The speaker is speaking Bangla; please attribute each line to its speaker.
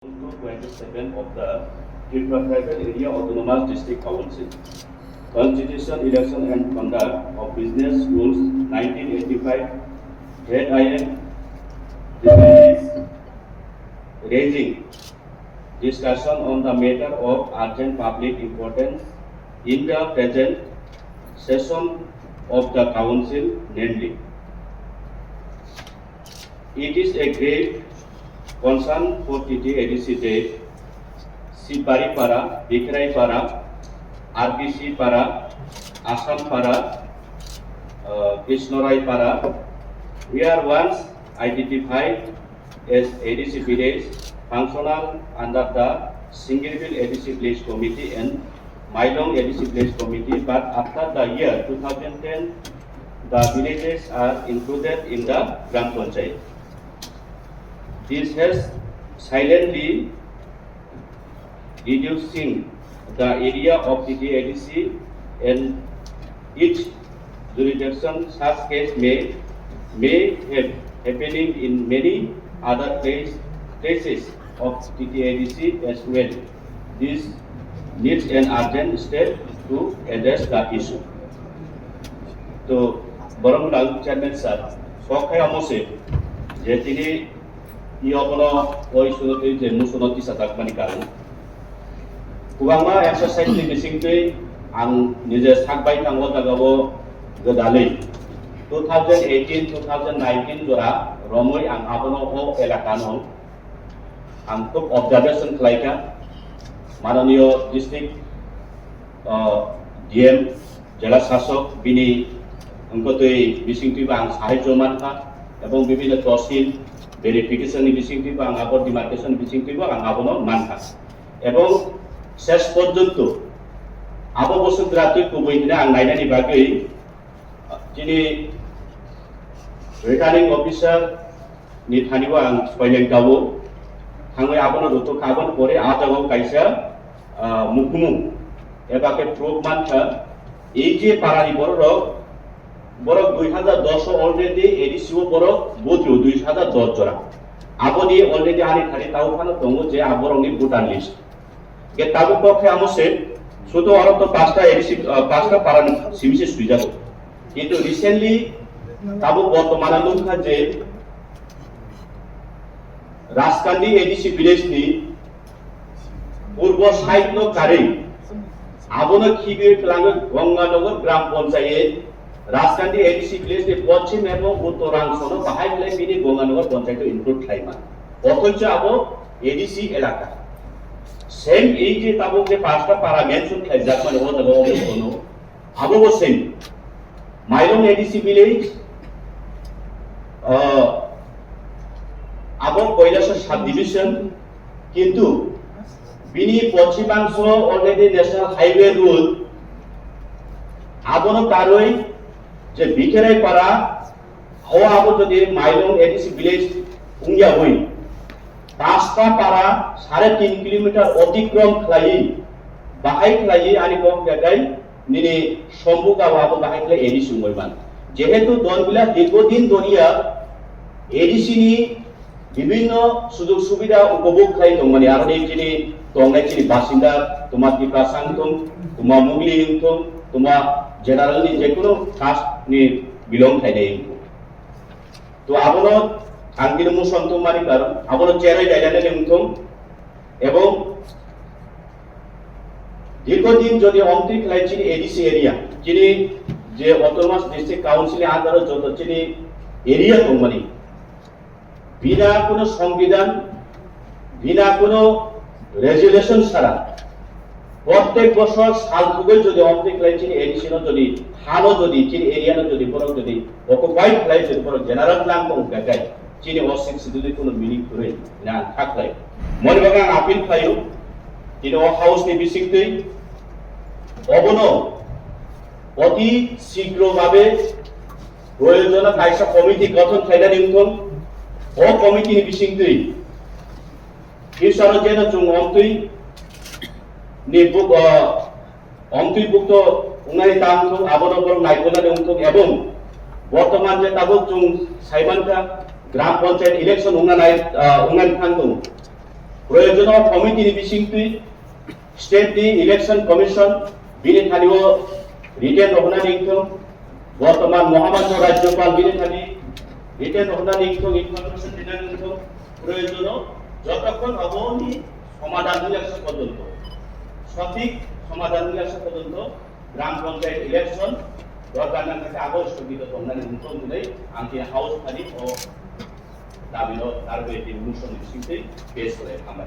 Speaker 1: 27 of the Tripura Area Autonomous District Council. Constitution, Election and Conduct of Business Rules 1985. Head item. This is raising discussion on the matter of urgent public importance in the present session of the Council, namely. It is a great concern for TTADC Day, Sipari Para, Bikrai Para, RBC Para, Assam Para, Krishnorai Para. We are once identified as ADC village functional under the Singerville ADC Village Committee and Mailong ADC Village Committee, but after the year 2010, the villages are included in the Gram Panchayat. This has silently reducing the area of TTADC and its jurisdiction. Such case may have happening in many other places of TTADC as well. This needs an urgent step to address the issue. So, Baranglang Chairman Sir, Pokai Amose, Jetini Iopono, Oisunoti, Musunoti Satakmani Karan. Kubama exercise ni bisingti ang nije sakbai tanggo tagabo gedali 2018-2019 jora romoi ang abono ho elakano ang tuk observation kelaika Manoniyo District DM Jela Sasok bini angkotoi bisingti bang sahajo manha ebong bibina tosil verification ni bisingti bang abor demarcation bisingti bang ang abono manha ebong শেষ পর্যন্ত আবু বসুন্ধরাতে কুবইনা আং নাইনানি বাগৈ যিনি রিটার্নিং অফিসার নি থানিও আং সয়লেং দাবো থাङै आबोनो रतो खाबन परे आजागाव कायसा मुखुमु एबाके प्रूफ मानखा এই যে পারানি বড় 2010 অলরেডি এডিসিও বড় বতিও 2010 জরা আবনি অলরেডি আনি খালি তাও ফানো দङ যে আবরংনি ভুটান লিস্ট কে তাবু পক্ষে আমসে শুধু আর তো পাঁচটা পারান সিমিসে সুই যাব কিন্তু রিসেন্টলি তাবু বর্তমানে লুখা যে রাজকান্দি এডিসি ভিলেজ নি পূর্ব সাইড কারে আবনো খিবে প্লাঙ্গ গঙ্গানগর গ্রাম পঞ্চায়েত রাজকান্দি এডিসি ভিলেজ নি পশ্চিম এবং উত্তরাংশন বাহাইলে বিনি গঙ্গানগর পঞ্চায়েত ইনক্লুড খাইমা অথচ আবো এডিসি এলাকা সেম এই যে তাবুক যে পাঁচটা পারা মেনশন খাইজাক মানে ও জায়গা অবস্থান আবো সেম মাইলং এডিসি ভিলেজ আবো কৈলাসর সাব ডিভিশন কিন্তু বিনি পশ্চিমাংশ অলরেডি ন্যাশনাল হাইওয়ে রুল আবনো কারই যে বিকেরাই পারা ও আবো যদি মাইলং এডিসি ভিলেজ উঙ্গিয়া হই পাঁচটা পারা 3.5 কিলোমিটার অতিক্রম খাই বাহাই খাই আনি কম জায়গায় নিনি সম্ভুকা বাবু বাহাই খাই এডিসি মইমান যেহেতু দলগুলা দীর্ঘদিন ধরিয়া এডিসি নি বিভিন্ন সুযোগ সুবিধা উপভোগ খাই দং মানে আর এই যিনি দংনাই যিনি বাসিন্দা তোমার টিকা সাংতং তোমার মুগলি ইংতং তোমার জেনারেল নি যে কোনো কাস্ট নি বিলং খাইনাই তো আবনো আঙ্গির মুসন্ত মারি কারণ আবনো চেরাই ডাইলানে নিমথম এবং দীর্ঘদিন যদি অন্তরিক লাইচিনি এডিসি এরিয়া যিনি যে অটোনমাস ডিস্ট্রিক্ট কাউন্সিলে আন্ডারে যত যিনি এরিয়া দংমানি বিনা কোনো সংবিধান বিনা কোনো রেজুলেশন ছাড়া প্রত্যেক বছর সাল থেকে যদি অন্তরিক লাইচিনি এডিসি যদি হানো যদি যিনি এরিয়ানো যদি বড় যদি অকুপাইড লাইচ যদি বড় জেনারেল প্ল্যান কোন গায় যিনি অসিক্স যদি কোনো মিনিং করে না থাকলে মনে বাগান আপিল খাইও যিনি ও হাউস নি বিসিকতেই অবনো অতি শীঘ্রভাবে প্রয়োজন কাইসা কমিটি গঠন খাইনা নিমথন ও কমিটি নি বিসিকতেই ফিউচার যেন চুং অন্তই নি বুক অন্তর্ভুক্ত উনাই তামথং আবনো বড় নাইকোনা নিমথন এবং বর্তমান যে তাবো চুং সাইবানকা গ্রাম পঞ্চায়েত ইলেকশন উঙ্গান থাকতো प्रयोजनाव कमिटिनि बिसिंथि स्टेटनि इलेक्शन कमिशन बिनि थालिव रिटेन होनानै इंथों बर्तमान महामात्र राज्यपाल बिनि थालि रिटेन होनानै इंथों इनफरमेशन दिनानै इंथों प्रयोजनाव যতক্ষণ অবনি সমাধান নিয়ে পর্যন্ত সঠিক সমাধান নিয়ে পর্যন্ত গ্রাম পঞ্চায়েত ইলেকশন দরকার না থাকে আবার স্থগিত করনাनै উত্তর দিলে আনকি হাউস খালি ও দাবিনো তার বেটি মুসলিম সিংতে পেশ করে আমরা